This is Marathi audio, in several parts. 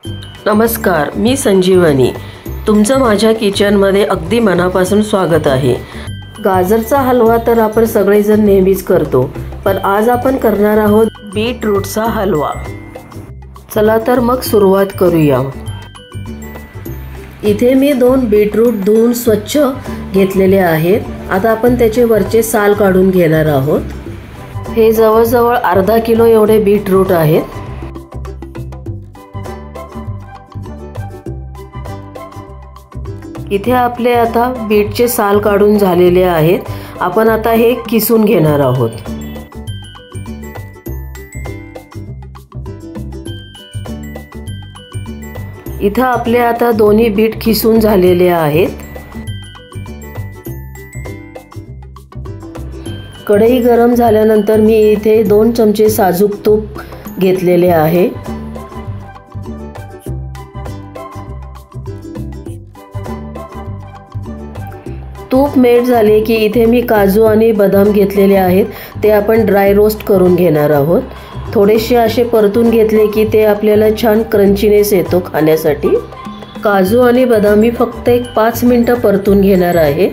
नमस्कार, मी संजीवनी. तुमचं माझ्या किचनमध्ये अगदी मनापासून स्वागत आहे. गाजरचा हलवा तर आपण सगळेजण नेहमीच करतो, पण आज आपण करणार आहोत बीटरूटचा हलवा. चला तर मग सुरुवात करूया. इथे मी 2 बीटरूट धुवून स्वच्छ घेतलेले आहेत. आता आपण त्याचे वरचे साल काढून घेणार आहोत. हे जवळजवळ अर्धा किलो एवढे बीटरूट आहेत. इथे आपले आता बीटचे साल काढून झालेले आहेत. आपण आता हे किसून घेणार आहोत. इथे आपले आता दोन्ही बीट किसून झालेले आहेत. कढई गरम झाल्यानंतर मी इथे 2 चमचे साजूक तूप घेतलेले आहे. तूप मेल्ट झाले की इथे मी काजू आणि बदाम घेतलेले आहेत. ते आपण ड्राय रोस्ट करून घेणार आहोत. थोडेसे असे परतून घेतले की ते आपल्याला छान क्रंचीनेस येतो खाण्यासाठी. काजू आणि बदाम मी फक्त 5 मिनिटं परतून घेणार आहे.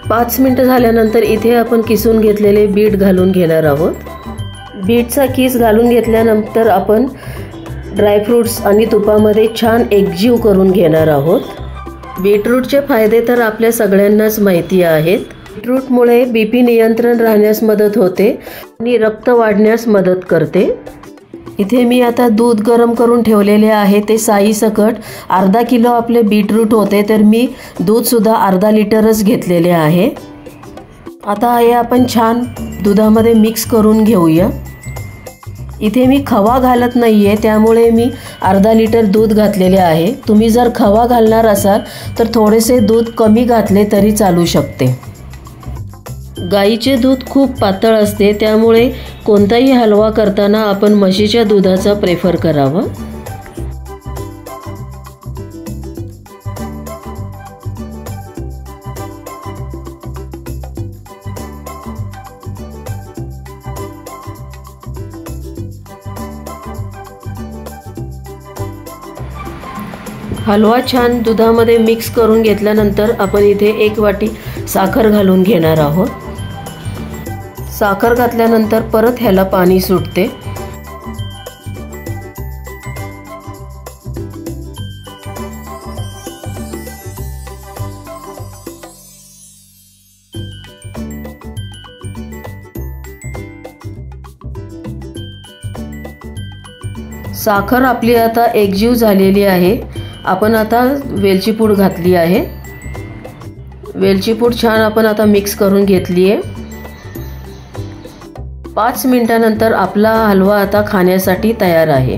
5 मिनिटं झाल्यानंतर इथे आपण किसून घेतलेले बीट घालून घेणार आहोत. बीटचा किस घालून घेतल्यानंतर आपण ड्रायफ्रूट्स आणि तुपामध्ये छान एकजीव करून घेणार आहोत. बीटरूटचे फायदे तर आपल्या सगळ्यांनाच माहिती आहेत. बीटरूटमुळे बीपी नियंत्रण राहण्यास मदत होते आणि रक्त वाढण्यास मदत करते. इथे मी आता दूध गरम करून ठेवलेले आहे. ते साईसकट अर्धा किलो आपले बीटरूट होते, तर मी दूधसुद्धा अर्धा लिटरच घेतलेले आहे. आता हे आपण छान दुधामध्ये मिक्स करून घेऊया. इथे मी खवा घालत नाही आहे, त्यामुळे मी अर्धा लिटर दूध घातलेले आहे. तुम्ही जर खवा घालणार असाल तर थोडेसे दूध कमी घातले तरी चालू शकते. गाईचे दूध खूप पातळ असते, त्यामुळे कोणताही हलवा करताना आपण म्हशीच्या दुधाचा प्रेफर करावा. हलवा छान दुधामध्ये मिक्स करून घेतल्यानंतर आपण इथे 1 वाटी साखर घालून घेणार आहोत. साखर घातल्यानंतर परत ह्याला पाणी सुटते. साखर आपली आता एकजीव झालेली आहे. आपण आता वेलची पूड घातली आहे. वेलची पूड छान आपण आता मिक्स करून घेतली आहे. 5 मिनिटानंतर आपला हलवा आता खाण्यासाठी तयार आहे.